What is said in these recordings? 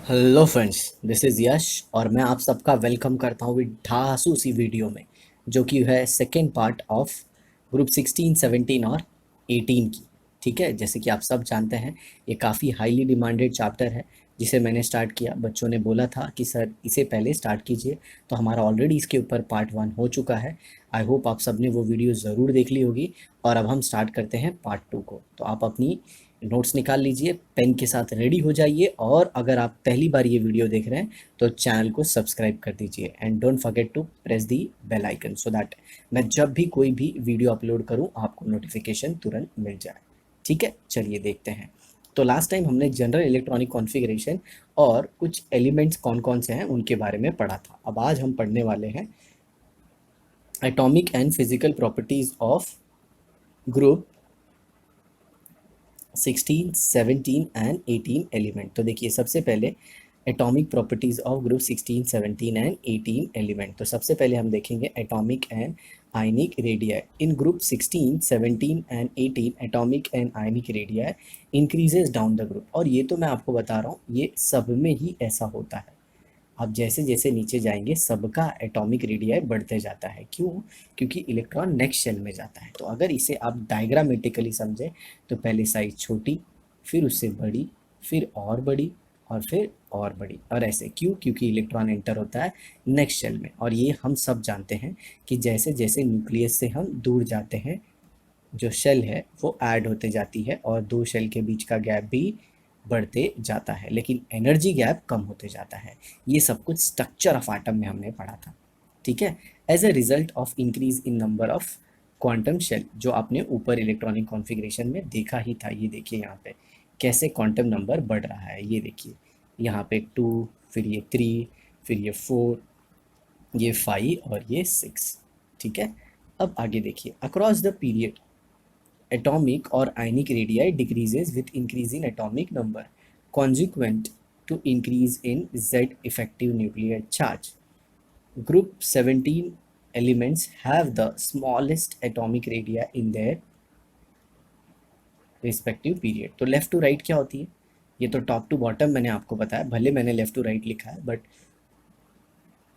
Hello friends, this is यश और मैं आप सबका वेलकम करता हूँ ढासू सी वीडियो में, जो कि है सेकेंड पार्ट ऑफ ग्रुप 16, 17 और 18 की। ठीक है, जैसे कि आप सब जानते हैं, ये काफ़ी हाईली डिमांडेड चैप्टर है जिसे मैंने स्टार्ट किया। बच्चों ने बोला था कि सर इसे पहले स्टार्ट कीजिए, तो हमारा ऑलरेडी इसके ऊपर पार्ट 1 हो चुका है। आई होप आप सब ने वो वीडियो ज़रूर देख ली होगी। और अब हम स्टार्ट करते हैं पार्ट 2 को। तो आप अपनी नोट्स निकाल लीजिए, पेन के साथ रेडी हो जाइए, और अगर आप पहली बार ये वीडियो देख रहे हैं तो चैनल को सब्सक्राइब कर दीजिए and don't forget to press the bell icon so that मैं जब भी कोई भी वीडियो अपलोड करूं आपको नोटिफिकेशन तुरंत मिल जाए। ठीक है, चलिए देखते हैं। तो लास्ट टाइम हमने जनरल इलेक्ट्रॉनिक कॉन्फ़िगरेशन और कुछ एलिमेंट्स कौन कौन से हैं उनके बारे में पढ़ा था। अब आज हम पढ़ने वाले हैं atomic and physical properties of group 16, 17 and 18 element. तो देखिए, सबसे पहले atomic properties of group 16, 17 and 18 element. तो सबसे पहले हम देखेंगे atomic and ionic radii. In group 16, 17 and 18 atomic and ionic radii increases down the group. और ये तो मैं आपको बता रहा हूँ, ये सब में ही ऐसा होता है। आप जैसे जैसे नीचे जाएंगे सबका एटॉमिक रेडियाई बढ़ते जाता है। क्यों? क्योंकि इलेक्ट्रॉन नेक्स्ट शेल में जाता है। तो अगर इसे आप डायग्रामेटिकली समझें तो पहले साइज छोटी, फिर उससे बड़ी, फिर और बड़ी, और फिर और बड़ी, और ऐसे। क्यों? क्योंकि इलेक्ट्रॉन एंटर होता है नेक्स्ट शेल में। और ये हम सब जानते हैं कि जैसे जैसे न्यूक्लियस से हम दूर जाते हैं, जो शेल है वो ऐड होते जाती है और दो शेल के बीच का गैप भी बढ़ते जाता है, लेकिन एनर्जी गैप कम होते जाता है। ये सब कुछ स्ट्रक्चर ऑफ एटम में हमने पढ़ा था। ठीक है। As a result of increase in number of quantum shell, जो आपने ऊपर इलेक्ट्रॉनिक कॉन्फ़िगरेशन में देखा ही था। ये देखिए यहाँ पे कैसे क्वांटम नंबर बढ़ रहा है। ये देखिए यहाँ पे 2, फिर ये 3, फिर ये 4, ये 5 और ये 6। ठीक है। अब आगे देखिए, across the period atomic or ionic radii decreases with increase in atomic number, consequent to increase in Z effective nuclear charge. Group 17 elements have the smallest atomic radii in their respective period. तो left to right क्या होती है? ये तो top to bottom मैंने आपको बताया, भले मैंने लेफ्ट टू राइट लिखा है, बट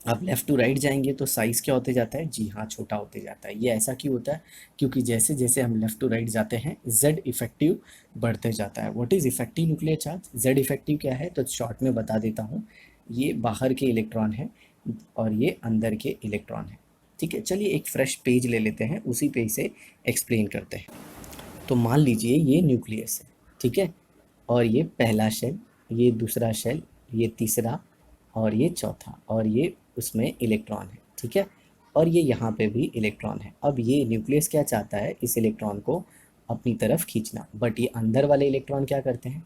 आप लेफ़्ट टू राइट जाएंगे तो साइज़ क्या होते जाता है? जी हाँ, छोटा होते जाता है। ये ऐसा क्यों होता है? क्योंकि जैसे जैसे हम लेफ़्ट टू राइट जाते हैं जेड इफेक्टिव बढ़ते जाता है। What is effective nuclear charge? Z effective क्या है? तो शॉर्ट में बता देता हूँ, ये बाहर के इलेक्ट्रॉन है और ये अंदर के इलेक्ट्रॉन है। ठीक है, चलिए एक फ्रेश पेज ले लेते हैं, उसी पेज से एक्सप्लेन करते हैं। तो मान लीजिए ये न्यूक्लियस है। ठीक है, और ये पहला शेल, ये दूसरा शेल, ये तीसरा, और ये चौथा, और ये उसमें इलेक्ट्रॉन है। ठीक है, और ये यहाँ पे भी इलेक्ट्रॉन है। अब ये न्यूक्लियस क्या चाहता है? इस इलेक्ट्रॉन को अपनी तरफ खींचना। बट ये अंदर वाले इलेक्ट्रॉन क्या करते हैं?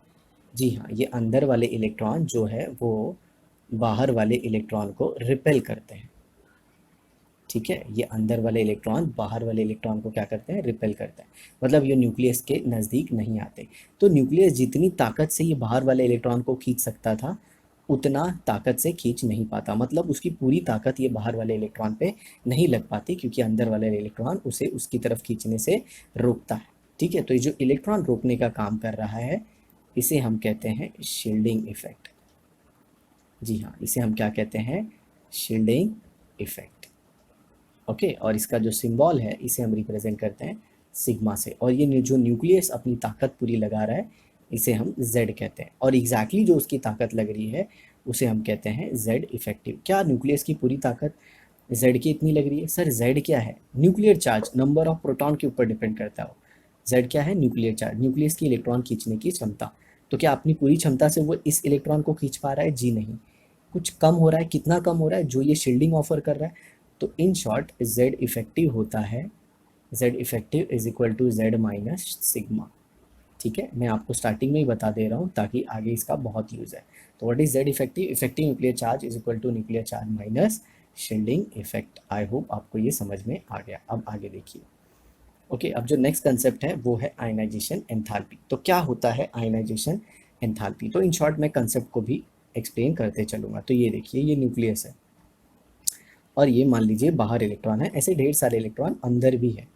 जी हाँ, ये अंदर वाले इलेक्ट्रॉन जो है वो बाहर वाले इलेक्ट्रॉन को रिपेल करते हैं। ठीक है, ये अंदर वाले इलेक्ट्रॉन बाहर वाले इलेक्ट्रॉन को क्या करते हैं? रिपेल करते हैं। मतलब ये न्यूक्लियस के नज़दीक नहीं आते। तो न्यूक्लियस जितनी ताकत से ये बाहर वाले इलेक्ट्रॉन को खींच सकता था, उतना ताकत से खींच नहीं पाता। मतलब उसकी पूरी ताकत ये बाहर वाले इलेक्ट्रॉन पे नहीं लग पाती, क्योंकि अंदर वाले इलेक्ट्रॉन उसे उसकी तरफ खींचने से रोकता है। ठीक है, तो ये जो इलेक्ट्रॉन रोकने का काम कर रहा है, इसे हम कहते हैं शील्डिंग इफेक्ट। जी हाँ, इसे हम क्या कहते हैं? Shielding effect. ओके, और इसका जो सिंबल है इसे हम रिप्रेजेंट करते हैं सिग्मा से। और ये जो न्यूक्लियस अपनी ताकत पूरी लगा रहा है, इसे हम Z कहते हैं। और एग्जैक्टली जो उसकी ताकत लग रही है उसे हम कहते हैं Z इफेक्टिव। क्या न्यूक्लियस की पूरी ताकत Z की इतनी लग रही है? सर Z क्या है? Nuclear charge, number of proton के ऊपर डिपेंड करता है। Z क्या है? न्यूक्लियर चार्ज, न्यूक्लियस की इलेक्ट्रॉन खींचने की क्षमता। तो क्या अपनी पूरी क्षमता से वो इस इलेक्ट्रॉन को खींच पा रहा है? जी नहीं, कुछ कम हो रहा है। कितना कम हो रहा है? जो ये शील्डिंग ऑफर कर रहा है। तो इन शॉर्ट Z इफेक्टिव होता है, Z effective is equal to Z minus sigma. ठीक है, मैं आपको स्टार्टिंग में ही बता दे रहा हूँ ताकि आगे इसका बहुत यूज़ है। तो what is Z effective? Effective nuclear charge is equal to nuclear charge minus shielding effect. I hope आपको ये समझ में आ गया। अब आगे देखिए। ओके, अब जो नेक्स्ट कंसेप्ट है वो है आयनाइजेशन एंथैल्पी। तो क्या होता है आयनाइजेशन एंथैल्पी? तो इन शॉर्ट मैं कंसेप्ट को भी एक्सप्लेन करते चलूँगा। तो ये देखिए, ये न्यूक्लियस है और ये मान लीजिए बाहर इलेक्ट्रॉन है। ऐसे ढेर सारे इलेक्ट्रॉन अंदर भी है।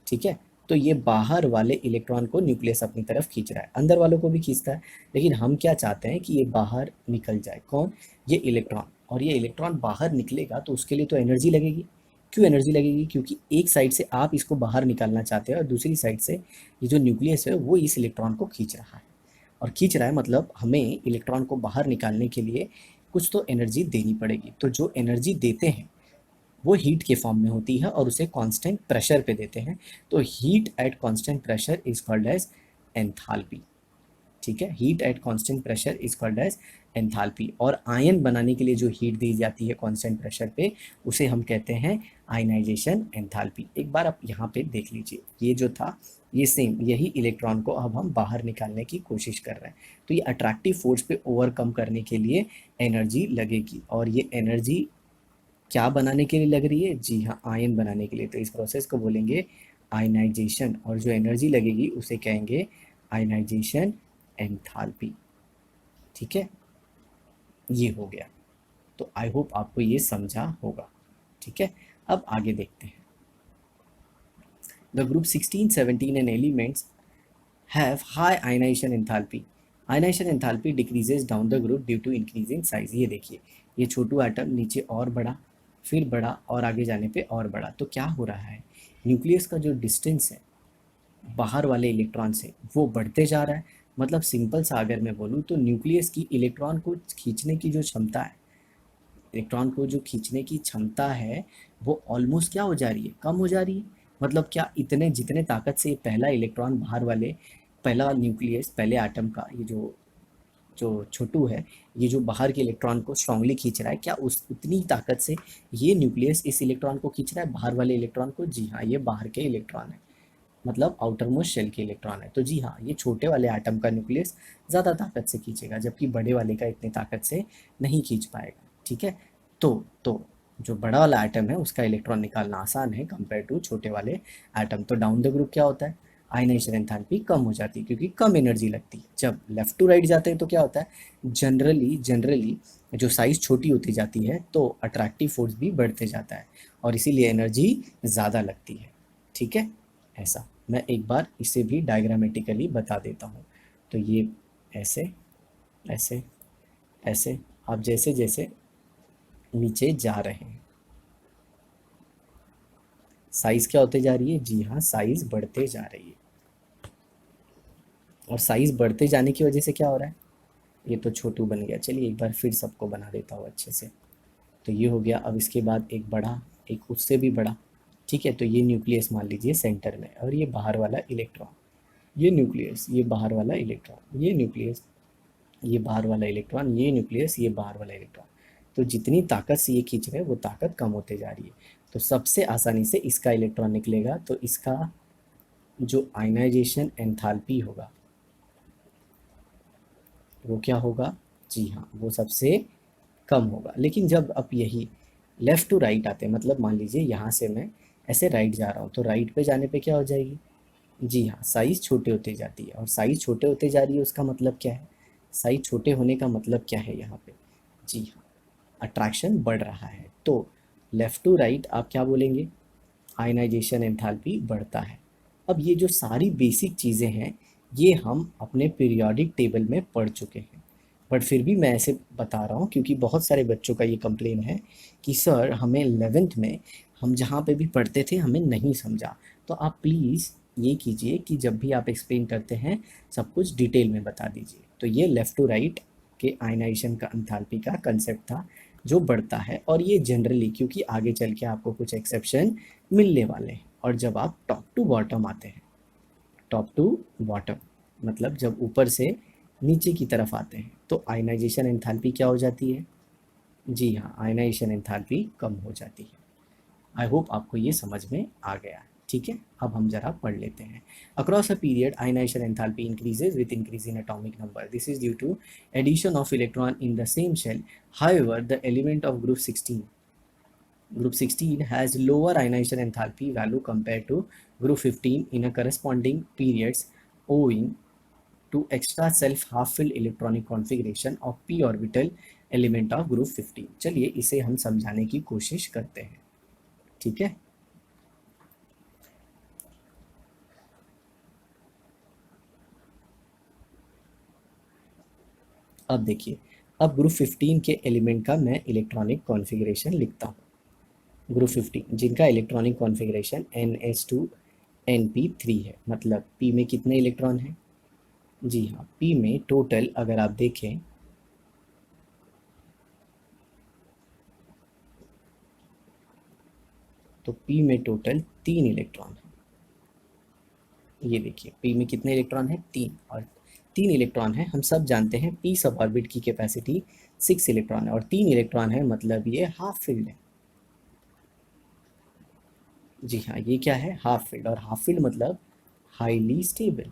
ठीक है, तो ये बाहर वाले इलेक्ट्रॉन को न्यूक्लियस अपनी तरफ खींच रहा है, अंदर वालों को भी खींचता है, लेकिन हम क्या चाहते हैं कि ये बाहर निकल जाए। कौन? ये इलेक्ट्रॉन। और ये इलेक्ट्रॉन बाहर निकलेगा तो उसके लिए तो एनर्जी लगेगी। क्यों एनर्जी लगेगी? क्योंकि एक साइड से आप इसको बाहर निकालना चाहते हैं और दूसरी साइड से ये जो न्यूक्लियस है वो इस इलेक्ट्रॉन को खींच रहा है। और खींच रहा है मतलब हमें इलेक्ट्रॉन को बाहर निकालने के लिए कुछ तो एनर्जी देनी पड़ेगी। तो जो एनर्जी देते हैं वो हीट के फॉर्म में होती है और उसे कांस्टेंट प्रेशर पे देते हैं। तो heat at constant pressure is called as enthalpy. ठीक है, heat at constant pressure is called as enthalpy. और आयन बनाने के लिए जो हीट दी जाती है कांस्टेंट प्रेशर पे उसे हम कहते हैं आयनाइजेशन एंथैल्पी। एक बार आप यहाँ पे देख लीजिए, ये जो था ये सेम यही इलेक्ट्रॉन को अब हम बाहर निकालने की कोशिश कर रहे हैं। तो ये अट्रैक्टिव फोर्स पे ओवरकम करने के लिए एनर्जी लगेगी, और ये एनर्जी क्या बनाने के लिए लग रही है? जी हाँ, आयन बनाने के लिए। तो इस प्रोसेस को बोलेंगे आयनाइजेशन, और जो एनर्जी लगेगी उसे कहेंगे आयनाइजेशन एंथैल्पी। ठीक है, ये हो गया। तो आई होप आपको ये समझा होगा। ठीक है, अब आगे देखते हैं। The group 16, 17 and elements have high ionisation enthalpy. Ionisation enthalpy decreases down the group due to increase in size. ये देखिए, ये छोटू एटम नीचे और बड़ा, फिर बड़ा, और आगे जाने पे और बड़ा। तो क्या हो रहा है? न्यूक्लियस का जो डिस्टेंस है बाहर वाले इलेक्ट्रॉन से वो बढ़ते जा रहा है। मतलब सिंपल सा अगर मैं बोलूँ तो न्यूक्लियस की इलेक्ट्रॉन को खींचने की जो क्षमता है, इलेक्ट्रॉन को जो खींचने की क्षमता है वो ऑलमोस्ट क्या हो जा रही है? कम हो जा रही है। मतलब क्या इतने जितने ताकत से पहला इलेक्ट्रॉन बाहर वाले, पहला न्यूक्लियस, पहले एटम का ये जो जो छोटू है, ये जो बाहर के इलेक्ट्रॉन को स्ट्रांगली खींच रहा है, क्या उस उतनी ताकत से ये न्यूक्लियस इस इलेक्ट्रॉन को खींच रहा है, बाहर वाले इलेक्ट्रॉन को? जी हाँ, ये बाहर के इलेक्ट्रॉन है, मतलब आउटर मोस्ट शेल के इलेक्ट्रॉन है। तो जी हाँ, ये छोटे वाले एटम का न्यूक्लियस ज़्यादा ताकत से खींचेगा, जबकि बड़े वाले का इतनी ताकत से नहीं खींच पाएगा। ठीक है, तो जो बड़ा वाला एटम है उसका इलेक्ट्रॉन निकालना आसान है कंपेयर टू छोटे वाले एटम। तो डाउन द ग्रुप क्या होता है? आयनाइजेशन एंथैल्पी कम हो जाती है क्योंकि कम एनर्जी लगती है। जब लेफ्ट टू राइट जाते हैं तो क्या होता है? जनरली जो साइज छोटी होती जाती है तो अट्रैक्टिव फोर्स भी बढ़ते जाता है और इसीलिए एनर्जी ज़्यादा लगती है। ठीक है, ऐसा मैं एक बार इसे भी डायग्रामेटिकली बता देता हूँ। तो ये ऐसे ऐसे ऐसे, आप जैसे जैसे नीचे जा रहे हैं साइज क्या होते जा रही है? जी हाँ, साइज बढ़ते जा रही है। और साइज बढ़ते जाने की वजह से क्या हो रहा है? ये तो छोटू बन गया, चलिए एक बार फिर सबको बना देता हूँ अच्छे से। तो ये हो गया। अब इसके बाद एक बड़ा, एक उससे भी बड़ा। ठीक है, तो ये न्यूक्लियस मान लीजिए सेंटर में, और ये बाहर वाला इलेक्ट्रॉन, ये न्यूक्लियस, ये बाहर वाला इलेक्ट्रॉन, ये न्यूक्लियस, ये बाहर वाला इलेक्ट्रॉन, ये न्यूक्लियस, ये बाहर वाला इलेक्ट्रॉन। तो जितनी ताकत से ये खींच रहे हैं वो ताकत कम होते जा रही है। तो सबसे आसानी से इसका इलेक्ट्रॉन निकलेगा, तो इसका जो आयनाइजेशन एंथैल्पी होगा वो क्या होगा? जी हाँ, वो सबसे कम होगा। लेकिन जब आप यही लेफ़्ट टू राइट आते हैं, मतलब मान लीजिए यहाँ से मैं ऐसे राइट जा रहा हूँ, तो राइट पे जाने पे क्या हो जाएगी? जी हाँ, साइज़ छोटे होते जाती है, और साइज़ छोटे होते जा रही है उसका मतलब क्या है? साइज़ छोटे होने का मतलब क्या है यहाँ पे? जी हाँ, अट्रैक्शन बढ़ रहा है। तो लेफ़्ट टू राइट आप क्या बोलेंगे? आयनाइजेशन एंथैल्पी बढ़ता है। अब ये जो सारी बेसिक चीज़ें हैं ये हम अपने पीरियोडिक टेबल में पढ़ चुके हैं, बट फिर भी मैं ऐसे बता रहा हूँ क्योंकि बहुत सारे बच्चों का ये कंप्लेन है कि सर हमें 11th में हम जहाँ पे भी पढ़ते थे हमें नहीं समझा। तो आप प्लीज़ ये कीजिए कि जब भी आप एक्सप्लेन करते हैं सब कुछ डिटेल में बता दीजिए। तो ये लेफ़्ट टू राइट के आयनाइजेशन का एंथैल्पी का कंसेप्ट था जो बढ़ता है, और ये जनरली, क्योंकि आगे चल के आपको कुछ एक्सेप्शन मिलने वाले हैं। और जब आप टॉप टू बॉटम आते हैं, टॉप टू बॉटम मतलब जब ऊपर से नीचे की तरफ आते हैं, तो आयनाइजेशन एंथैल्पी क्या हो जाती है? जी हाँ, आयनाइजेशन एंथैल्पी कम हो जाती है। आई होप आपको ये समझ में आ गया है। ठीक है, अब हम जरा पढ़ लेते हैं। Across a period ionisation enthalpy increases with increase in atomic number. This is due to addition of electron in the same shell. However the element of Group 16 has lower ionization enthalpy value compared to group 15 in a corresponding periods owing to extra self half-filled electronic configuration of p orbital element of group 15। चलिए इसे हम समझाने की कोशिश करते हैं। ठीक है, अब देखिए, अब ग्रुप 15 के एलिमेंट का मैं इलेक्ट्रॉनिक कॉन्फ़िगरेशन लिखता हूँ। ग्रुप 15 जिनका इलेक्ट्रॉनिक कॉन्फ़िगरेशन NS2 NP3 है, मतलब P में कितने इलेक्ट्रॉन हैं? जी हाँ, P में टोटल अगर आप देखें तो P में टोटल 3 इलेक्ट्रॉन है। ये देखिए, P में कितने इलेक्ट्रॉन है? 3, और 3 इलेक्ट्रॉन है। हम सब जानते हैं P सब ऑर्बिट की कैपेसिटी 6 इलेक्ट्रॉन है, और 3 इलेक्ट्रॉन है मतलब ये हाफ फील्ड है। जी हाँ, ये क्या है? हाफ फील्ड, और हाफ फील्ड मतलब हाईली स्टेबल,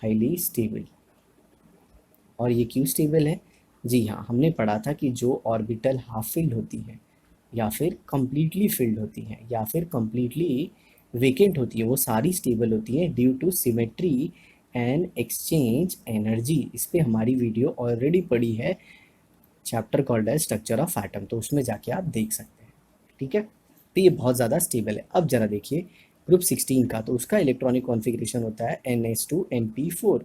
हाईली स्टेबल। और ये क्यों स्टेबल है? जी हाँ, हमने पढ़ा था कि जो ऑर्बिटल हाफ फिल्ड होती है, या फिर कंप्लीटली फिल्ड होती हैं, या फिर कंप्लीटली वेकेंट होती है, वो सारी स्टेबल होती हैं due to symmetry and exchange energy. इस पे हमारी वीडियो ऑलरेडी पड़ी है, चैप्टर कॉल्ड है स्ट्रक्चर ऑफ एटम, तो उसमें जाके आप देख सकते हैं। ठीक है, तो ये बहुत ज़्यादा स्टेबल है। अब जरा देखिए ग्रुप 16 का, तो उसका इलेक्ट्रॉनिक कॉन्फ़िगरेशन होता है NS2 NP4,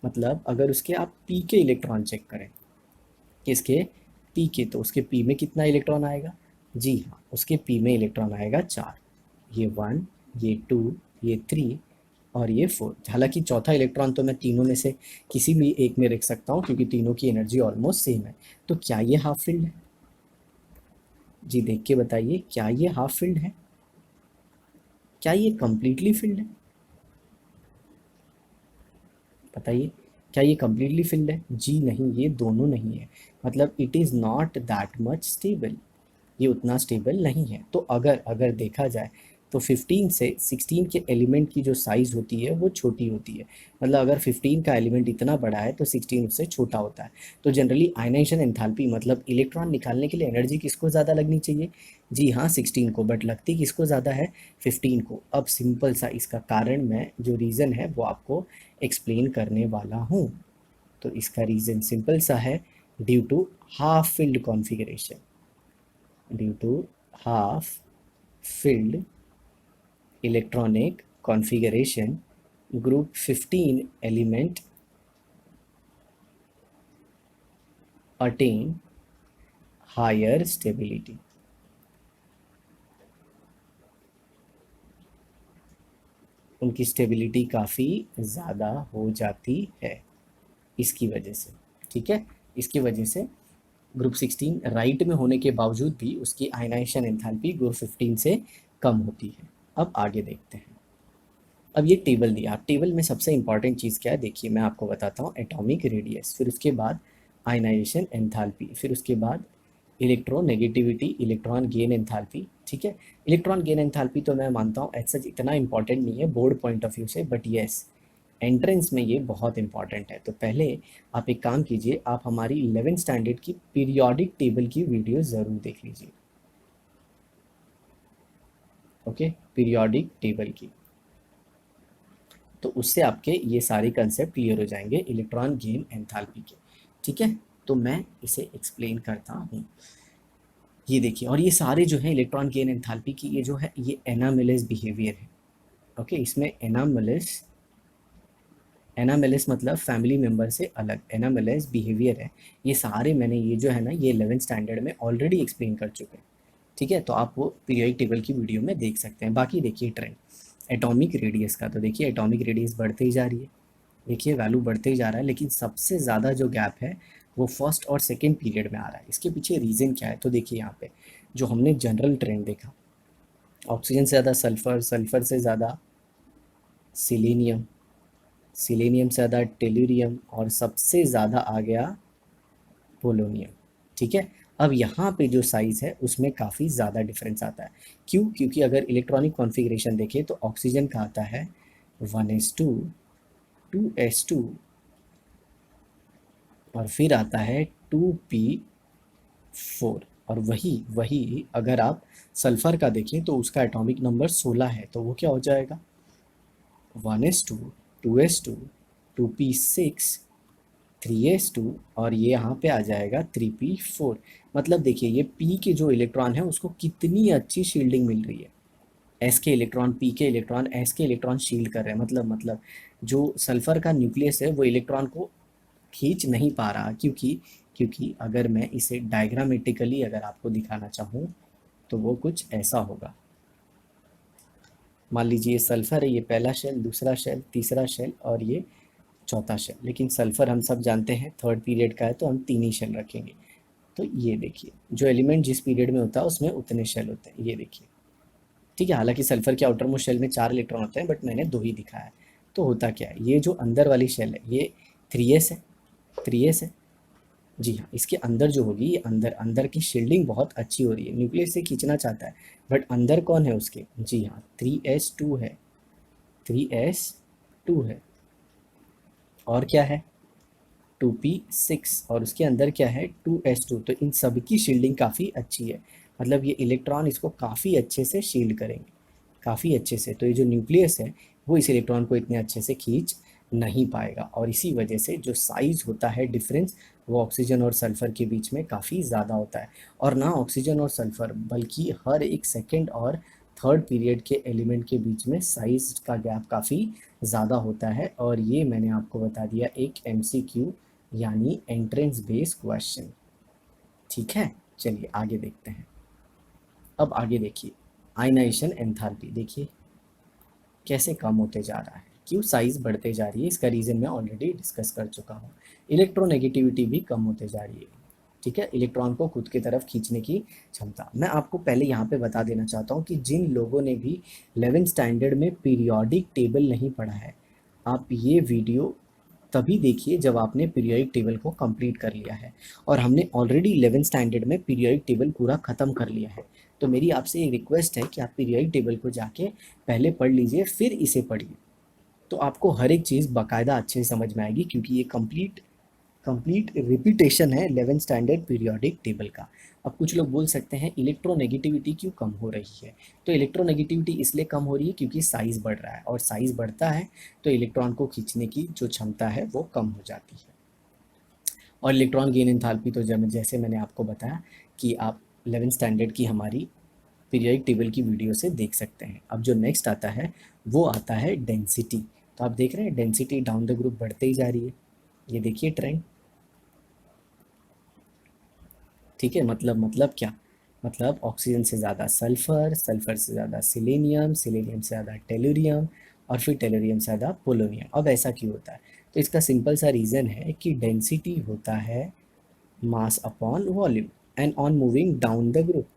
मतलब अगर उसके आप पी के इलेक्ट्रॉन चेक करें, किसके? पी के, तो उसके पी में कितना इलेक्ट्रॉन आएगा? जी हाँ, उसके पी में इलेक्ट्रॉन आएगा 4। ये 1, ये 2, ये 3 और ये 4। हालांकि चौथा इलेक्ट्रॉन तो मैं तीनों में से किसी भी एक में रख सकता हूँ, क्योंकि तीनों की एनर्जी ऑलमोस्ट सेम है। तो क्या ये हाफ फील्ड है? जी देख के बताइए, क्या ये हाफ फील्ड है? क्या ये कंप्लीटली फील्ड है? बताइए, क्या ये कम्प्लीटली फिल्ड है? जी नहीं, ये दोनों नहीं है। मतलब it is not that much stable, ये उतना स्टेबल नहीं है। तो अगर अगर देखा जाए तो 15 से 16 के एलिमेंट की जो साइज़ होती है वो छोटी होती है। मतलब अगर 15 का एलिमेंट इतना बड़ा है तो 16 उससे छोटा होता है। तो जनरली आयनाइजेशन एंथैल्पी, मतलब इलेक्ट्रॉन निकालने के लिए एनर्जी किसको ज़्यादा लगनी चाहिए? जी हाँ, 16 को, बट लगती किसको ज़्यादा है? 15 को। अब सिंपल सा इसका कारण, मैं जो रीज़न है वो आपको एक्सप्लेन करने वाला हूँ। तो इसका रीज़न सिंपल सा है, due to half filled configuration, due to half filled electronic configuration, group 15 element attain higher stability। उनकी स्टेबिलिटी काफ़ी ज़्यादा हो जाती है इसकी वजह से। ठीक है, इसकी वजह से ग्रुप 16 राइट में होने के बावजूद भी उसकी आयनाइजेशन एंथैल्पी ग्रुप 15 से कम होती है। अब आगे देखते हैं। अब ये टेबल दिया, टेबल में सबसे इंपॉर्टेंट चीज़ क्या है? देखिए मैं आपको बताता हूँ। एटॉमिक रेडियस, फिर उसके बाद आयनाइजेशन एंथैल्पी, फिर उसके बाद इलेक्ट्रोनेगेटिविटी, इलेक्ट्रॉन गेन एंथैल्पी। ठीक है, इलेक्ट्रॉन गेन एंथैल्पी तो मैं मानता हूँ एज सच इतना इंपॉर्टेंट नहीं है बोर्ड पॉइंट ऑफ व्यू से, बट येस एंट्रेंस में ये बहुत इंपॉर्टेंट है। तो पहले आप एक काम कीजिए, आप हमारी 11th स्टैंडर्ड की पीरियोडिक टेबल की वीडियो ज़रूर देख लीजिए। ओके, पीरियोडिक टेबल की, तो उससे आपके ये सारे कंसेप्ट क्लियर हो जाएंगे इलेक्ट्रॉन गेन एंथैल्पी के। ठीक है, तो मैं इसे एक्सप्लेन करता हूँ। ये देखिए, और ये सारे जो है इलेक्ट्रॉन गेन एंथैल्पी की, ये जो है ये एनामेलिस बिहेवियर है। ओके, इसमें एनामेलिस, एनामेलिस मतलब फैमिली मेम्बर से अलग, एनामेलिस बिहेवियर है। ये सारे मैंने ये जो है ना, ये 11th स्टैंडर्ड में ऑलरेडी एक्सप्लेन कर चुके हैं। ठीक है, तो आप वो पीरियोडिक टेबल की वीडियो में देख सकते हैं। बाकी देखिए ट्रेंड एटॉमिक रेडियस का, तो देखिए एटॉमिक रेडियस बढ़ते ही जा रही है। देखिए वैल्यू बढ़ते ही जा रहा है, लेकिन सबसे ज़्यादा जो गैप है वो फर्स्ट और सेकेंड पीरियड में आ रहा है। इसके पीछे रीज़न क्या है? तो देखिए यहाँ पे जो हमने जनरल ट्रेंड देखा, ऑक्सीजन से ज़्यादा सल्फ़र, सल्फ़र से ज़्यादा सिलीनियम, सिलीनियम से ज़्यादा टेल्यूरियम, और सबसे ज़्यादा आ गया पोलोनियम। ठीक है, अब यहाँ पे जो साइज़ है उसमें काफ़ी ज़्यादा डिफरेंस आता है। क्यों? क्योंकि अगर इलेक्ट्रॉनिक कॉन्फ़िगरेशन देखें तो ऑक्सीजन का आता है 1s2, 2s2, और फिर आता है 2p4। और वही वही अगर आप सल्फ़र का देखें तो उसका एटॉमिक नंबर 16 है, तो वो क्या हो जाएगा? 1s2, 2s2, 2p6, 3s2, और ये यहाँ पे आ जाएगा 3p4। मतलब देखिए ये p के जो इलेक्ट्रॉन है उसको कितनी अच्छी शील्डिंग मिल रही है। एस के इलेक्ट्रॉन, पी के इलेक्ट्रॉन, एस के इलेक्ट्रॉन शील्ड कर रहे हैं। मतलब जो सल्फ़र का न्यूक्लियस है वो इलेक्ट्रॉन को खींच नहीं पा रहा, क्योंकि क्योंकि अगर मैं इसे डायग्रामेटिकली अगर आपको दिखाना चाहूँ तो वो कुछ ऐसा होगा। मान लीजिए सल्फर है, ये पहला शेल, दूसरा शेल, तीसरा शेल और ये चौथा शेल, लेकिन सल्फर हम सब जानते हैं थर्ड पीरियड का है तो हम 3 ही शेल रखेंगे। तो ये देखिए, जो एलिमेंट जिस पीरियड में होता है उसमें उतने शेल होते हैं, ये देखिए। ठीक है, हालांकि सल्फर के आउटर मोस्ट शेल में 4 इलेक्ट्रॉन होते हैं, बट मैंने 2 ही दिखाया है। तो होता क्या है, ये जो अंदर वाली शेल है ये 3s है, 3s है। जी हाँ, इसके अंदर जो होगी, ये अंदर अंदर की शील्डिंग बहुत अच्छी हो रही है, न्यूक्लियस से खींचना चाहता है, बट अंदर कौन है उसके, जी हाँ 3s2 है, 3s2 है। और क्या है, 2p6, और उसके अंदर क्या है 2s2। तो इन सब की शील्डिंग काफ़ी अच्छी है, मतलब ये इलेक्ट्रॉन इसको काफ़ी अच्छे से शील्ड करेंगे, काफ़ी अच्छे से। तो ये जो न्यूक्लियस है वो इस इलेक्ट्रॉन को इतने अच्छे से खींच नहीं पाएगा, और इसी वजह से जो साइज़ होता है डिफरेंस, वो ऑक्सीजन और सल्फ़र के बीच में काफ़ी ज़्यादा होता है। और ना ऑक्सीजन और सल्फ़र, बल्कि हर एक सेकेंड और थर्ड पीरियड के एलिमेंट के बीच में साइज़ का गैप काफ़ी ज़्यादा होता है। और ये मैंने आपको बता दिया एक MCQ, यानी एंट्रेंस बेस्ड क्वेश्चन। ठीक है, चलिए आगे देखते हैं। अब आगे देखिए, आयनाइजेशन एंथैल्पी देखिए कैसे कम होते जा रहा है, क्यों साइज बढ़ते जा रही है, इसका रीज़न मैं ऑलरेडी डिस्कस कर चुका हूँ। इलेक्ट्रोनेगेटिविटी भी कम होते जा रही है। ठीक है, इलेक्ट्रॉन को खुद की तरफ खींचने की क्षमता। मैं आपको पहले यहाँ पे बता देना चाहता हूँ कि जिन लोगों ने भी 11th स्टैंडर्ड में पीरियोडिक टेबल नहीं पढ़ा है, आप ये वीडियो तभी देखिए जब आपने पीरियोडिक टेबल को कंप्लीट कर लिया है, और हमने ऑलरेडी 11th स्टैंडर्ड में पीरियोडिक टेबल पूरा ख़त्म कर लिया है। तो मेरी आपसे एक रिक्वेस्ट है कि आप पीरियोडिक टेबल को जाके पहले पढ़ लीजिए, फिर इसे पढ़िए, तो आपको हर एक चीज़ बाकायदा अच्छे से समझ में आएगी, क्योंकि ये कंप्लीट कंप्लीट रिपीटेशन है 11th स्टैंडर्ड पीरियोडिक टेबल का। अब कुछ लोग बोल सकते हैं इलेक्ट्रोनेगेटिविटी क्यों कम हो रही है, तो इलेक्ट्रोनेगेटिविटी इसलिए कम हो रही है क्योंकि साइज़ बढ़ रहा है, और साइज़ बढ़ता है तो इलेक्ट्रॉन को खींचने की जो क्षमता है वो कम हो जाती है। और इलेक्ट्रॉन गेन एंथैल्पी तो जब जैसे मैंने आपको बताया कि आप 11th स्टैंडर्ड की हमारी पीरियोडिक टेबल की वीडियो से देख सकते हैं। अब जो नेक्स्ट आता है वो आता है डेंसिटी। तो आप देख रहे हैं डेंसिटी डाउन द ग्रुप बढ़ते ही जा रही है, ये देखिए ट्रेंड। ठीक है, मतलब क्या, मतलब ऑक्सीजन से ज़्यादा सल्फर, सल्फर से ज़्यादा सिलेनियम, सिलेनियम से ज़्यादा टेलुरियम, और फिर टेलुरियम से ज़्यादा पोलोनियम। अब ऐसा क्यों होता है, तो इसका सिंपल सा रीज़न है कि डेंसिटी होता है mass upon volume, and on moving down the group,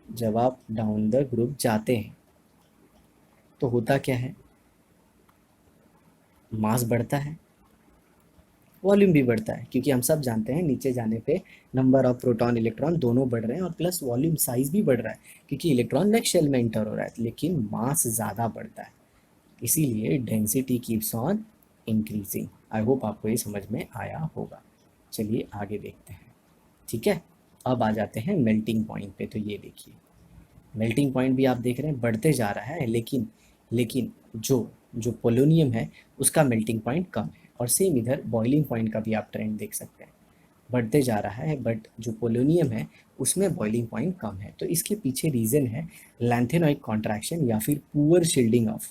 जब आप डाउन द ग्रुप जाते हैं तो होता क्या है, मास बढ़ता है, वॉल्यूम भी बढ़ता है, क्योंकि हम सब जानते हैं नीचे जाने पे नंबर ऑफ प्रोटॉन इलेक्ट्रॉन दोनों बढ़ रहे हैं, और प्लस वॉल्यूम साइज भी बढ़ रहा है, क्योंकि इलेक्ट्रॉन नेक्स्ट शेल में एंटर हो रहा है, लेकिन मास ज़्यादा बढ़ता है, इसीलिए density keeps on increasing. I hope आपको ये समझ में आया होगा। चलिए आगे देखते हैं। ठीक है, अब आ जाते हैं मेल्टिंग पॉइंट पे। तो ये देखिए, मेल्टिंग पॉइंट भी आप देख रहे हैं बढ़ते जा रहा है, लेकिन जो जो पोलोनियम है उसका मेल्टिंग पॉइंट कम है, और सेम इधर बॉइलिंग पॉइंट का भी आप ट्रेंड देख सकते हैं, बढ़ते जा रहा है, बट जो पोलोनियम है उसमें बॉइलिंग पॉइंट कम है। तो इसके पीछे रीज़न है लैंथेनॉइक कॉन्ट्रैक्शन, या फिर poor shielding of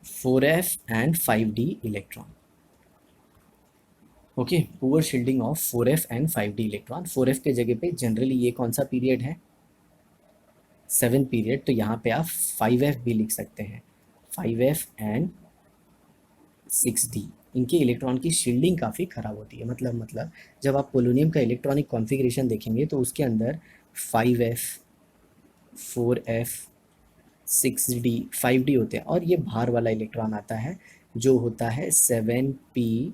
4f and 5d electron. Okay, poor shielding of 4f and 5d electron. 4f के जगह पे जनरली ये कौन सा पीरियड है, 7 पीरियड, तो यहाँ पे आप 5f भी लिख सकते हैं, 5f एंड 6d। इनके इलेक्ट्रॉन की शील्डिंग काफ़ी ख़राब होती है, मतलब जब आप पोलोनियम का इलेक्ट्रॉनिक कॉन्फ़िगरेशन देखेंगे तो उसके अंदर 5f, 4f, 6d, 5d होते हैं, और ये बाहर वाला इलेक्ट्रॉन आता है जो होता है 7p,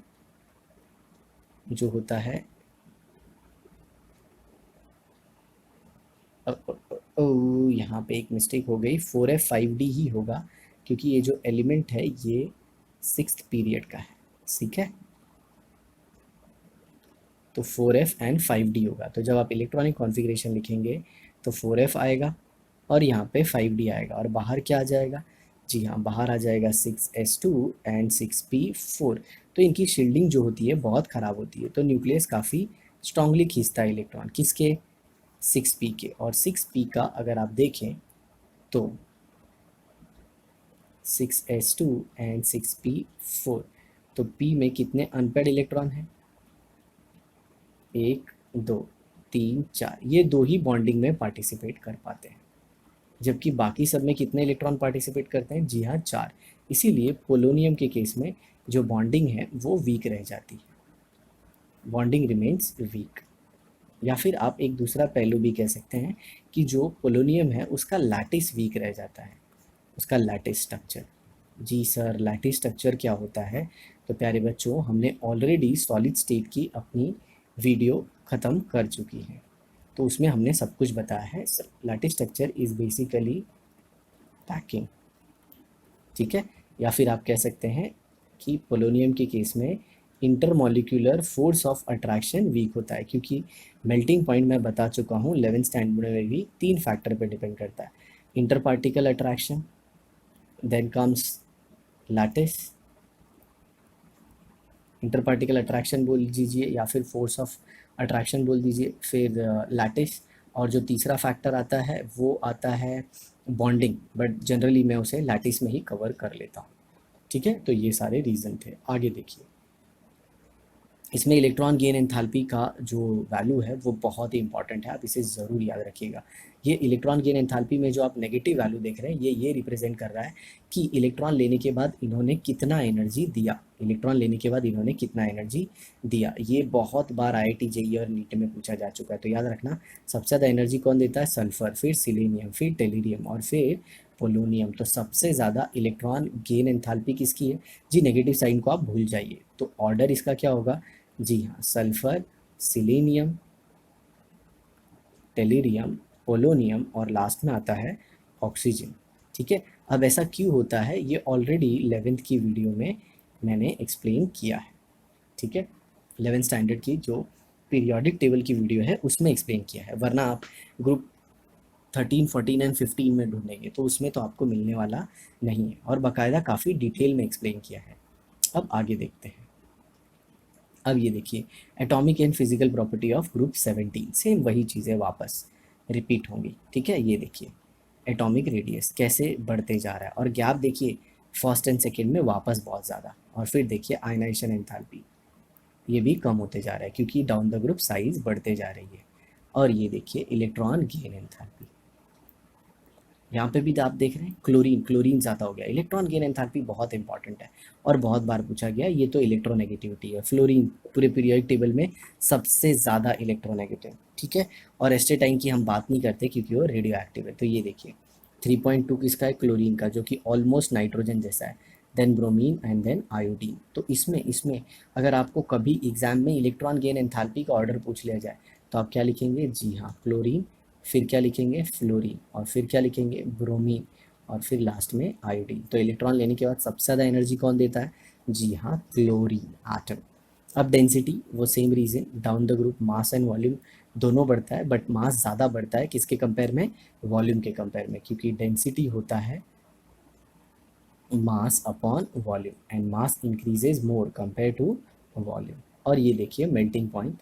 जो होता है यहाँ पे एक मिस्टेक हो गई, 4f5d ही होगा, क्योंकि ये जो एलिमेंट है ये 6th पीरियड का है। ठीक है, तो 4f एंड 5d होगा। तो जब आप इलेक्ट्रॉनिक कॉन्फ़िगरेशन लिखेंगे तो 4f आएगा, और यहाँ पे 5d आएगा, और बाहर क्या आ जाएगा, जी हाँ बाहर आ जाएगा 6s2 एंड 6p4। तो इनकी शील्डिंग जो होती है बहुत ख़राब होती है, तो न्यूक्लियस काफ़ी स्ट्रांगली खींचता है इलेक्ट्रॉन, किसके? 6p के। और 6p का अगर आप देखें तो 6s2 एंड 6p4, तो p में कितने अनपेड इलेक्ट्रॉन हैं? 1 2 3 4, ये दो ही बॉन्डिंग में पार्टिसिपेट कर पाते हैं, जबकि बाकी सब में कितने इलेक्ट्रॉन पार्टिसिपेट करते हैं? जी हाँ, 4। इसीलिए पोलोनियम के केस में जो बॉन्डिंग है वो वीक रह जाती है, बॉन्डिंग रिमेन्स वीक। या फिर आप एक दूसरा पहलू भी कह सकते हैं कि जो पोलोनियम है उसका लैटिस वीक रह जाता है, उसका लैटिस स्ट्रक्चर। जी सर, लैटिस स्ट्रक्चर क्या होता है? तो प्यारे बच्चों, हमने ऑलरेडी सॉलिड स्टेट की अपनी वीडियो ख़त्म कर चुकी है, तो उसमें हमने सब कुछ बताया है। Lattice structure is basically packing, ठीक है। या फिर आप कह सकते हैं कि पोलोनियम के केस में intermolecular force of attraction weak होता है, क्योंकि मेल्टिंग पॉइंट मैं बता चुका हूँ 11th स्टैंडर्ड में भी 3 फैक्टर पे डिपेंड करता है। Inter particle attraction, then comes lattice, inter particle attraction बोल दीजिए या फिर फोर्स ऑफ अट्रैक्शन बोल दीजिए, फिर लैटिस, और जो तीसरा फैक्टर आता है वो आता है बॉन्डिंग, बट जनरली मैं उसे लैटिस में ही कवर कर लेता हूँ, ठीक है। तो ये सारे रीज़न थे। आगे देखिए, इसमें इलेक्ट्रॉन गेन एंथैल्पी का जो वैल्यू है वो बहुत ही इंपॉर्टेंट है, आप इसे ज़रूर याद रखिएगा। ये इलेक्ट्रॉन गेन एंथैल्पी में जो आप नेगेटिव वैल्यू देख रहे हैं ये रिप्रेजेंट कर रहा है कि इलेक्ट्रॉन लेने के बाद इन्होंने कितना एनर्जी दिया, इलेक्ट्रॉन लेने के बाद इन्होंने कितना एनर्जी दिया। ये बहुत बार IIT JEE और नीट में पूछा जा चुका है, तो याद रखना सबसे ज़्यादा एनर्जी कौन देता है? सल्फर, फिर सिलीनियम, फिर टेलीरियम और फिर पोलोनियम। तो सबसे ज़्यादा इलेक्ट्रॉन गेन एंथैल्पी किसकी है? जी नेगेटिव साइन को आप भूल जाइए, तो ऑर्डर इसका क्या होगा? जी हाँ, सल्फर, सिलीनियम, टेलीरियम, पोलोनियम और लास्ट में आता है ऑक्सीजन, ठीक है। अब ऐसा क्यों होता है ये ऑलरेडी 11th की वीडियो में मैंने एक्सप्लेन किया है, ठीक है। 11th स्टैंडर्ड की जो पीरियोडिक टेबल की वीडियो है उसमें एक्सप्लेन किया है, वरना आप ग्रुप 13, 14 एंड 15 में ढूंढेंगे तो उसमें तो आपको मिलने वाला नहीं है, और बाकायदा काफ़ी डिटेल में एक्सप्लेन किया है। अब आगे देखते हैं। अब ये देखिए, atomic and physical property of group 17, same वही चीज़ें वापस रिपीट होंगी, ठीक है। ये देखिए, एटॉमिक रेडियस कैसे बढ़ते जा रहा है, और गैप देखिए फर्स्ट एंड सेकेंड में वापस बहुत ज़्यादा, और फिर देखिए आयनाइजेशन एंथैल्पी ये भी कम होते जा रहा है क्योंकि डाउन द ग्रुप साइज बढ़ते जा रही है। और ये देखिए इलेक्ट्रॉन गेन एंथैल्पी, यहाँ पे भी आप देख रहे हैं क्लोरीन ज़्यादा हो गया। इलेक्ट्रॉन गेन एंथैल्पी बहुत इंपॉर्टेंट है और बहुत बार पूछा गया, ये तो इलेक्ट्रोनेगेटिविटी है। फ्लोरीन पूरे पीरियोडिक टेबल में सबसे ज़्यादा इलेक्ट्रोनेगेटिव, ठीक है। और एस्टेटाइन की हम बात नहीं करते क्योंकि वो रेडियो एक्टिव है। तो ये देखिए 3.2 किसका है? क्लोरीन का, जो कि ऑलमोस्ट नाइट्रोजन जैसा है। Then bromine and then iodine. तो इसमें अगर आपको कभी एग्जाम में इलेक्ट्रॉन गेन एंथैल्पी का ऑर्डर पूछ लिया जाए तो आप क्या लिखेंगे? जी हाँ, क्लोरीन, फिर क्या लिखेंगे? फ्लोरीन, और फिर क्या लिखेंगे? ब्रोमीन, और फिर लास्ट में आयोडीन। तो इलेक्ट्रॉन लेने के बाद सबसे ज़्यादा एनर्जी कौन देता है? जी हाँ, क्लोरीन एटम। अब डेंसिटी वो same reason, down the group mass and volume दोनों बढ़ता है, बट मास ज़्यादा बढ़ता है किसके कंपेयर में? वॉल्यूम के कंपेयर में, क्योंकि डेंसिटी होता है mass upon volume and mass increases more compare to volume. और ये देखिए melting point,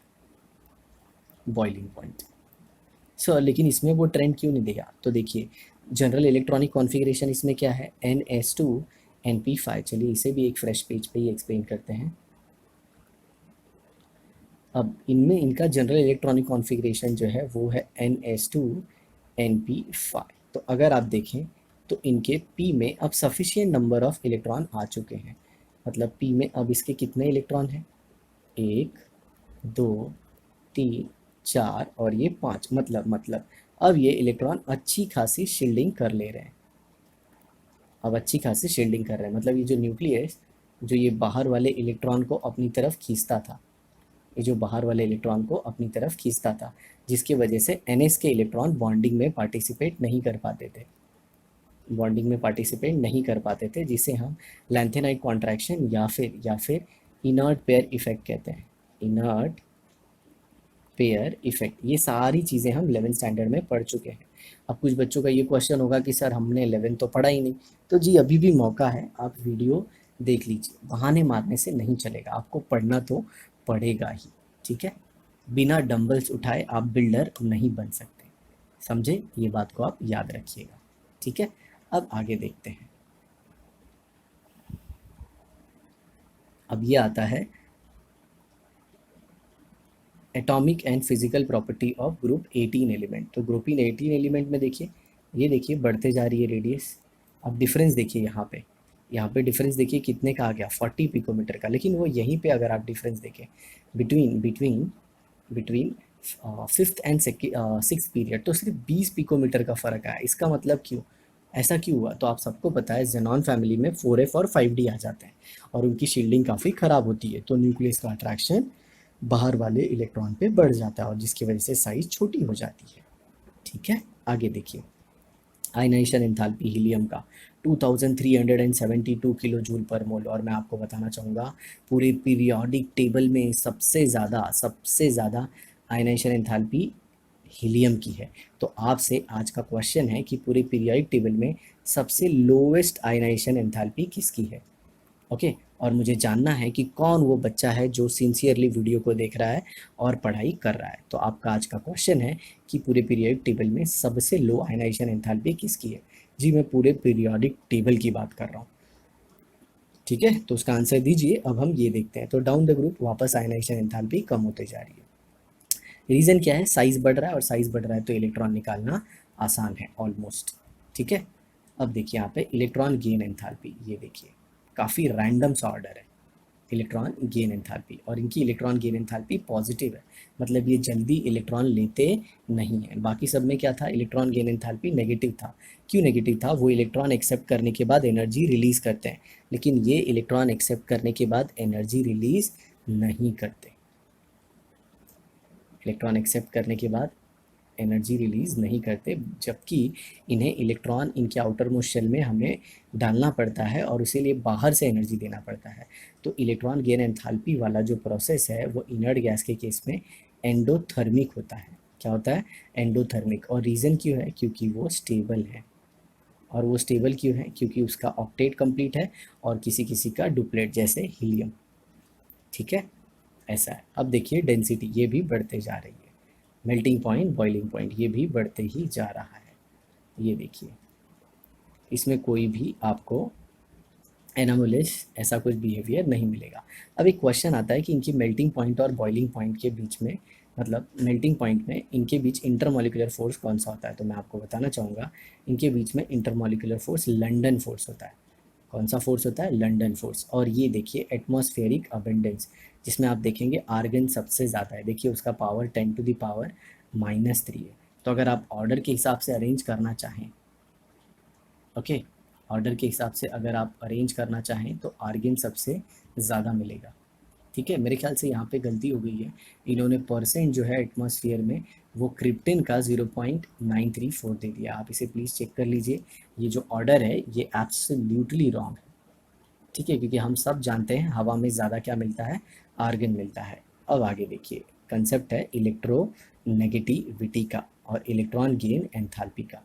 boiling point. Sir लेकिन इसमें वो ट्रेंड क्यों नहीं दिया? तो देखिए जनरल इलेक्ट्रॉनिक कॉन्फ़िगरेशन इसमें क्या है? NS2 NP5। चलिए इसे भी एक फ्रेश पेज पे ही एक्सप्लेन करते हैं। अब इनमें इनका जनरल इलेक्ट्रॉनिक कॉन्फ़िगरेशन जो है वो है NS2 NP5। तो अगर आप देखें तो इनके P में अब सफिशिएंट नंबर ऑफ इलेक्ट्रॉन आ चुके हैं, मतलब P में अब इसके कितने इलेक्ट्रॉन हैं? 1 2 3 4 और ये 5, मतलब अब ये इलेक्ट्रॉन अच्छी खासी शील्डिंग कर ले रहे हैं। अब अच्छी खासी शील्डिंग कर रहे हैं, मतलब ये जो न्यूक्लियस जो ये बाहर वाले इलेक्ट्रॉन को अपनी तरफ खींचता था, ये जो बाहर वाले इलेक्ट्रॉन को अपनी तरफ खींचता था, जिसकी वजह से NS के इलेक्ट्रॉन बॉन्डिंग में पार्टिसिपेट नहीं कर पाते थे, बॉन्डिंग में पार्टिसिपेट नहीं कर पाते थे, जिसे हम लैंथेनाइट कॉन्ट्रैक्शन या फिर इनर्ट पेयर इफेक्ट कहते हैं। इनर्ट पेयर इफेक्ट, ये सारी चीज़ें हम 11th स्टैंडर्ड में पढ़ चुके हैं। अब कुछ बच्चों का ये क्वेश्चन होगा कि सर हमने 11th तो पढ़ा ही नहीं। तो जी अभी भी मौका है, आप वीडियो देख लीजिए, बहाने मारने से नहीं चलेगा, आपको पढ़ना तो पड़ेगा ही, ठीक है। बिना डंबल्स उठाए आप बिल्डर नहीं बन सकते। समझे? ये बात को आप याद रखिएगा। ठीक है, अब आगे देखते हैं। अब ये आता है atomic and physical property of group 18 element. तो ग्रुप इन 18 एलिमेंट में देखिए, ये देखिए बढ़ते जा रही है रेडियस। अब डिफरेंस देखिए यहाँ पे डिफरेंस देखिए कितने का आ गया, 40 पिकोमीटर का। लेकिन वो यहीं पे अगर आप डिफरेंस देखें between between between fifth and six period, तो सिर्फ 20 पिकोमीटर का फ़र्क आया। इसका मतलब क्यों, ऐसा क्यों हुआ? तो आप सबको पता है जेनॉन फैमिली में 4f और 5d आ जाते हैं और उनकी शील्डिंग काफ़ी ख़राब होती है, तो न्यूक्लियस का अट्रैक्शन बाहर वाले इलेक्ट्रॉन पे बढ़ जाता है और जिसकी वजह से साइज छोटी हो जाती है। ठीक है, आगे देखिए। आयनाइजेशन एंथैल्पी हीलियम का 2372 किलो जूल पर मोल। और मैं आपको बताना चाहूँगा पूरे पीरियोडिक टेबल में सबसे ज़्यादा आयनाइजेशन एंथैल्पी हीलियम की है। तो आपसे आज का क्वेश्चन है कि पूरे पीरियोडिक टेबल में सबसे लोवेस्ट आयनाइजेशन एंथैल्पी किसकी है? ओके, और मुझे जानना है कि कौन वो बच्चा है जो सिंसियरली वीडियो को देख रहा है और पढ़ाई कर रहा है। तो आपका आज का क्वेश्चन है कि पूरे पीरियोडिक टेबल में सबसे लो आयनाइजेशन एंथैल्पी किसकी है? जी, मैं पूरे पीरियोडिक टेबल की बात कर रहा हूँ। ठीक है, तो उसका आंसर दीजिए। अब हम ये देखते हैं, तो डाउन द ग्रुप वापस आयनाइजेशन एंथैल्पी कम होते जा रही है। रीज़न क्या है? साइज बढ़ रहा है, और साइज बढ़ रहा है तो इलेक्ट्रॉन निकालना आसान है ऑलमोस्ट। ठीक है, अब देखिए यहाँ पे इलेक्ट्रॉन गेन एंथैल्पी, ये देखिए काफ़ी रैंडम सा ऑर्डर है। इलेक्ट्रॉन गेन एंथैल्पी, और इनकी इलेक्ट्रॉन गेन एंथैल्पी पॉजिटिव है, मतलब ये जल्दी इलेक्ट्रॉन लेते नहीं है। बाकी सब में क्या था? इलेक्ट्रॉन गेन एंथैल्पी नेगेटिव था। क्यों नेगेटिव था? वो इलेक्ट्रॉन एक्सेप्ट करने के बाद एनर्जी रिलीज करते हैं, लेकिन ये इलेक्ट्रॉन एक्सेप्ट करने के बाद एनर्जी रिलीज नहीं करते। इलेक्ट्रॉन एक्सेप्ट करने के बाद एनर्जी रिलीज़ नहीं करते, जबकि इन्हें इलेक्ट्रॉन इनके आउटर मोस्ट शेल में हमें डालना पड़ता है और इसीलिए बाहर से एनर्जी देना पड़ता है। तो इलेक्ट्रॉन गेन एंथैल्पी वाला जो प्रोसेस है वो इनर्ट गैस के केस में एंडोथर्मिक होता है। क्या होता है? एंडोथर्मिक। और रीज़न क्यों है? क्योंकि वो स्टेबल है। और वो स्टेबल क्यों है? क्योंकि उसका ऑक्टेट कंप्लीट है और किसी किसी का डुप्लेट, जैसे हीलियम। ठीक है, ऐसा है। अब देखिए डेंसिटी, ये भी बढ़ते जा रही है। मेल्टिंग पॉइंट, बॉइलिंग पॉइंट, ये भी बढ़ते ही जा रहा है। ये देखिए, इसमें कोई भी आपको एनामोलिस ऐसा कुछ बिहेवियर नहीं मिलेगा। अब एक क्वेश्चन आता है कि इनकी मेल्टिंग पॉइंट और बॉइलिंग पॉइंट के बीच में, मतलब मेल्टिंग पॉइंट में इनके बीच इंटरमोलिकुलर फोर्स कौन सा होता है? तो मैं आपको बताना चाहूँगा, इनके बीच में इंटरमोलिकुलर फोर्स लंडन फोर्स होता है। कौन सा फोर्स होता है? London force. और ये देखिए एटमॉस्फेरिक अबेंडेंस, जिसमें आप देखेंगे आर्गन सबसे ज़्यादा है। देखिए उसका पावर 10⁻³ है। तो अगर आप ऑर्डर के हिसाब से अरेंज करना चाहें, ओके, ऑर्डर के हिसाब से अगर आप अरेंज करना चाहें तो आर्गन सबसे ज़्यादा मिलेगा। ठीक है, मेरे ख्याल से यहाँ पे गलती हो गई है। इन्होंने परसेंट जो है एटमॉस्फेयर में वो क्रिप्टन का 0.934 दे दिया। आप इसे प्लीज़ चेक कर लीजिए। ये जो ऑर्डर है ये एब्सोल्युटली रॉन्ग है। ठीक है, क्योंकि हम सब जानते हैं हवा में ज़्यादा क्या मिलता है? आर्गन मिलता है। अब आगे देखिए, कंसेप्ट है इलेक्ट्रोनेगेटिविटी का और इलेक्ट्रॉन गेन एंथैल्पी का।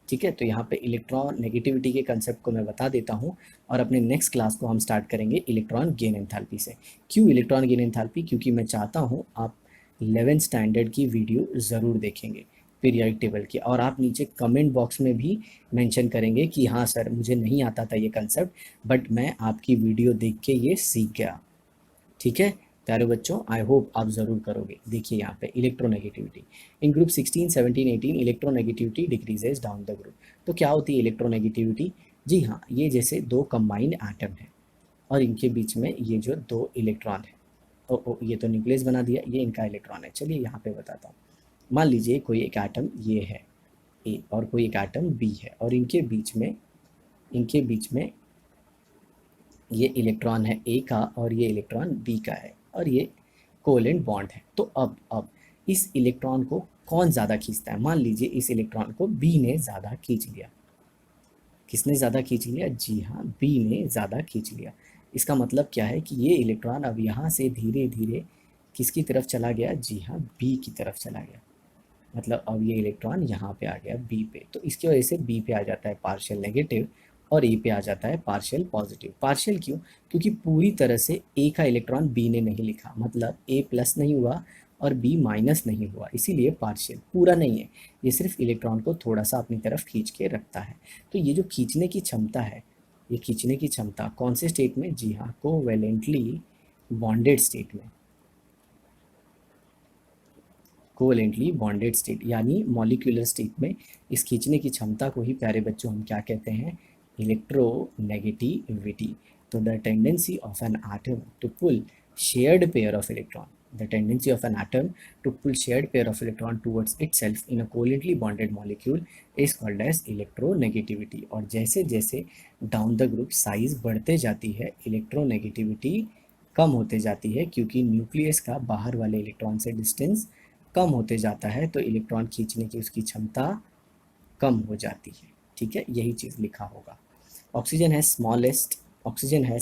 ठीक है, तो यहाँ पे इलेक्ट्रॉन नेगेटिविटी के कंसेप्ट को मैं बता देता हूँ और अपने नेक्स्ट क्लास को हम स्टार्ट करेंगे इलेक्ट्रॉन गेन एंथैल्पी से। क्यों इलेक्ट्रॉन गेन एंथैल्पी? क्योंकि मैं चाहता हूँ आप 11th स्टैंडर्ड की वीडियो ज़रूर देखेंगे पीरियोडिक टेबल की, और आप नीचे कमेंट बॉक्स में भी मेंशन करेंगे कि हाँ सर मुझे नहीं आता था ये कंसेप्ट, बट मैं आपकी वीडियो देख के ये सीख गया। ठीक है प्यारे बच्चों, आई होप आप ज़रूर करोगे। देखिए यहाँ पे electronegativity in group 16, 17, 18 electronegativity decreases down the group. तो क्या होती है इलेक्ट्रोनेगेटिविटी? जी हाँ, ये जैसे दो कंबाइंड एटम है और इनके बीच में ये जो दो इलेक्ट्रॉन है, ओ ये तो न्यूक्लियस बना दिया, ये इनका इलेक्ट्रॉन है। चलिए यहाँ पे बताता हूँ। मान लीजिए कोई एक एटम ये है ए और कोई एक एटम बी है, और इनके बीच में ये इलेक्ट्रॉन है ए का और ये इलेक्ट्रॉन बी का है और ये कोवेलेंट बॉन्ड है। तो अब इस इलेक्ट्रॉन को कौन ज़्यादा खींचता है? मान लीजिए इस इलेक्ट्रॉन को बी ने ज़्यादा खींच लिया। किसने ज़्यादा खींच लिया? जी हाँ, बी ने ज़्यादा खींच लिया। इसका मतलब क्या है कि ये इलेक्ट्रॉन अब यहाँ से धीरे धीरे किसकी तरफ चला गया? जी हाँ, बी की तरफ चला गया। मतलब अब ये इलेक्ट्रॉन यहाँ पे आ गया बी पे, तो इसकी वजह से बी पे आ जाता है पार्शियल नेगेटिव और ए पे आ जाता है पार्शियल पॉजिटिव। पार्शियल क्यों? क्योंकि पूरी तरह से ए का इलेक्ट्रॉन बी ने नहीं लिखा, मतलब ए प्लस नहीं हुआ और बी माइनस नहीं हुआ, इसीलिए पार्शियल, पूरा नहीं है, ये सिर्फ इलेक्ट्रॉन को थोड़ा सा अपनी तरफ खींच के रखता है। तो ये जो खींचने की क्षमता है, ये खींचने की क्षमता कौन से स्टेट में, जी हाँ, कोवेलेंटली बॉन्डेड स्टेट में, कोवेलेंटली बॉन्डेड स्टेट यानी मॉलिक्यूलर स्टेट में इस खींचने की क्षमता को ही प्यारे बच्चों हम क्या कहते हैं, इलेक्ट्रोनेगेटिविटी। तो the tendency of an atom to pull shared pair of electron, the tendency of an atom to pull shared pair of electron towards itself in a covalently bonded molecule is called as electronegativity। और जैसे जैसे down the group size बढ़ते जाती है, electronegativity कम होते जाती है, क्योंकि न्यूक्लियस का बाहर वाले इलेक्ट्रॉन से डिस्टेंस कम होते जाता है, तो इलेक्ट्रॉन खींचने की उसकी क्षमता कम हो जाती है। ठीक है, यही चीज़ लिखा होगा। Oxygen has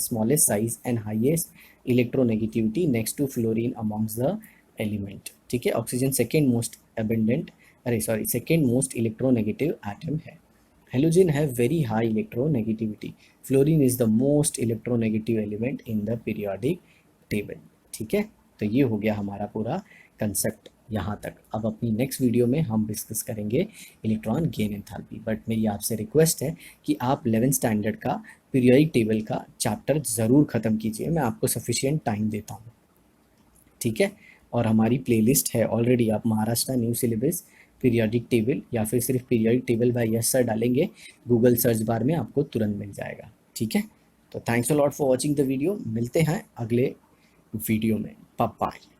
smallest size and highest electronegativity next to fluorine amongst the element. ठीक है, oxygen second most electronegative atom है। Halogen have very high electronegativity, fluorine is the most electronegative element in the periodic table. ठीक है, तो ये हो गया हमारा पूरा कंसेप्ट यहाँ तक। अब अपनी नेक्स्ट वीडियो में हम डिस्कस करेंगे इलेक्ट्रॉन गेन एंथैल्पी। बट मेरी आपसे रिक्वेस्ट है कि आप 11th स्टैंडर्ड का पीरियोडिक टेबल का चैप्टर ज़रूर ख़त्म कीजिए, मैं आपको सफिशिएंट टाइम देता हूँ। ठीक है, और हमारी प्लेलिस्ट है ऑलरेडी, आप Maharashtra new syllabus periodic table या फिर सिर्फ periodic table by yes sir डालेंगे गूगल सर्च बार में, आपको तुरंत मिल जाएगा। ठीक है, तो thanks a lot for watching the video, मिलते हैं अगले वीडियो में, बाय बाय।